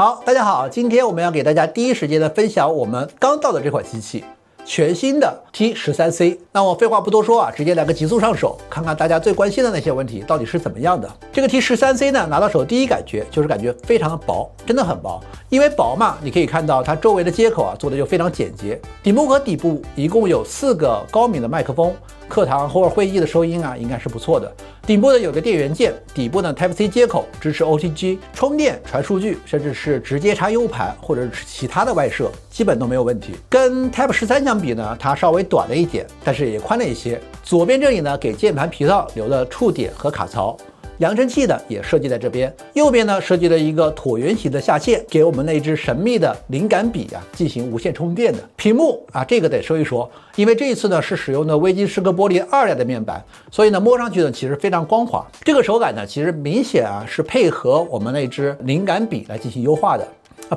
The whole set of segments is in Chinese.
好，大家好，今天我们要给大家第一时间的分享我们刚到的这款机器，全新的 T13C。那我废话不多说啊，直接来个急速上手，看看大家最关心的那些问题到底是怎么样的。这个 T13C 呢，拿到手第一感觉就是感觉非常的薄，真的很薄。因为薄嘛，你可以看到它周围的接口啊做的就非常简洁。顶部和底部一共有4个高敏的麦克风，课堂或者会议的收音啊应该是不错的。顶部呢有个电源键，底部呢 Type-C 接口，支持 OTG 充电、传数据，甚至是直接插 U 盘或者是其他的外设，基本都没有问题。跟 Type-13相比呢，它稍微短了一点，但是也宽了一些。左边这里呢给键盘皮套留了触点和卡槽。扬声器呢也设计在这边，右边呢设计了一个椭圆形的下线，给我们那支神秘的灵感笔啊进行无线充电的。屏幕啊，这个得说一说，因为这一次呢是使用的微晶诗歌玻璃2代的面板，所以呢摸上去呢其实非常光滑。这个手感呢其实明显啊是配合我们那支灵感笔来进行优化的。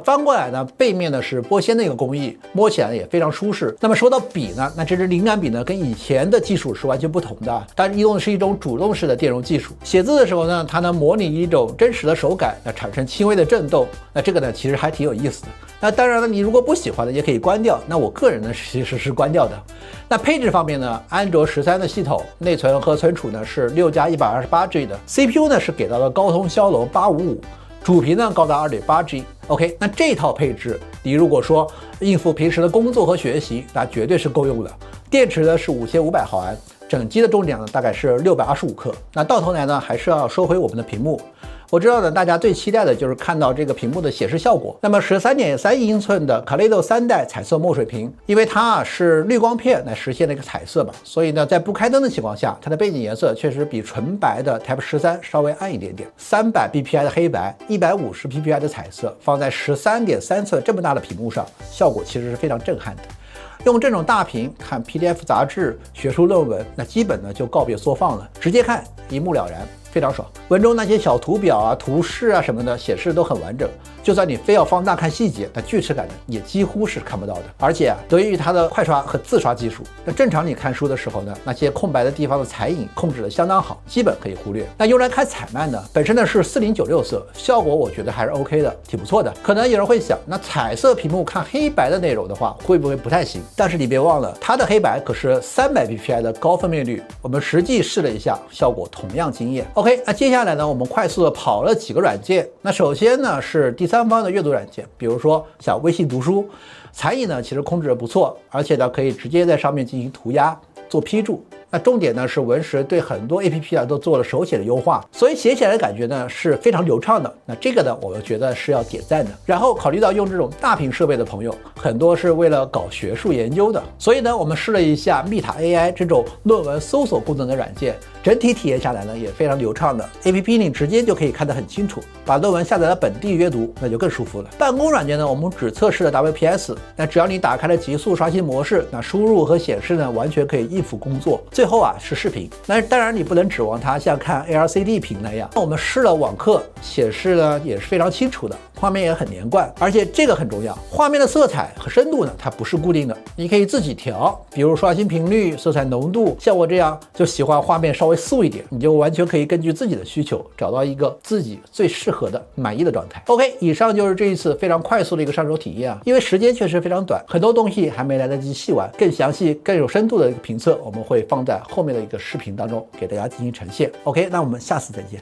翻过来呢，背面呢是玻纤的一个工艺，摸起来也非常舒适。那么说到笔呢，那这支灵感笔呢跟以前的技术是完全不同的，它用的是一种主动式的电容技术。写字的时候呢，它能模拟一种真实的手感，产生轻微的震动。那这个呢其实还挺有意思的。那当然了，你如果不喜欢的也可以关掉。那我个人呢其实是关掉的。那配置方面呢，安卓13的系统，内存和存储呢是6+128G 的 ，CPU 呢是给到了高通骁龙855。主频呢高达2.8G，OK， 那这套配置，你如果说应付平时的工作和学习，那绝对是够用的。电池呢是5500毫安，整机的重量呢大概是625克。那到头来呢，还是要说回我们的屏幕。我知道呢，大家最期待的就是看到这个屏幕的显示效果。那么13.3英寸的 Kaleido 3代彩色墨水屏，因为它是绿光片来实现了一个彩色嘛，所以呢，在不开灯的情况下，它的背景颜色确实比纯白的 Type-13稍微暗一点点。300 PPI 的黑白，150 PPI 的彩色，放在13.3寸这么大的屏幕上，效果其实是非常震撼的。用这种大屏看 PDF 杂志、学术论文，那基本呢就告别缩放了，直接看一目了然。非常爽，文中那些小图表啊、图示啊什么的显示都很完整，就算你非要放大看细节，那锯齿感呢也几乎是看不到的。而且啊，得益于它的快刷和自刷技术，那正常你看书的时候呢，那些空白的地方的彩影控制的相当好，基本可以忽略。那用来看彩漫呢，本身呢是4096色，效果我觉得还是 OK 的，挺不错的。可能有人会想，那彩色屏幕看黑白的内容的话，会不会不太行？但是你别忘了，它的黑白可是300 PPI 的高分辨率，我们实际试了一下，效果同样惊艳。OK， 那接下来呢，我们快速的跑了几个软件。那首先呢是第三方的阅读软件，比如说像微信读书，残影呢其实控制的不错，而且呢可以直接在上面进行涂鸦、做批注。那重点呢是文石对很多 APP 啊都做了手写的优化，所以写起来的感觉呢是非常流畅的。那这个呢，我觉得是要点赞的。然后考虑到用这种大屏设备的朋友，很多是为了搞学术研究的，所以呢，我们试了一下密塔 AI 这种论文搜索功能的软件，整体体验下来呢也非常流畅的。APP 你直接就可以看得很清楚，把论文下载了本地阅读，那就更舒服了。办公软件呢，我们只测试了 WPS， 那只要你打开了极速刷新模式，那输入和显示呢完全可以应付工作。最后啊是视频，那当然你不能指望它像看 LCD 屏那样。我们试了网课，显示呢也是非常清楚的，画面也很连贯，而且这个很重要，画面的色彩和深度呢它不是固定的，你可以自己调，比如刷新频率、色彩浓度。像我这样就喜欢画面稍微素一点，你就完全可以根据自己的需求找到一个自己最适合的满意的状态。OK， 以上就是这一次非常快速的一个上手体验啊，因为时间确实非常短，很多东西还没来得及细玩，更详细、更有深度的一个评测，我们会放在后面的一个视频当中给大家进行呈现。OK， 那我们下次再见。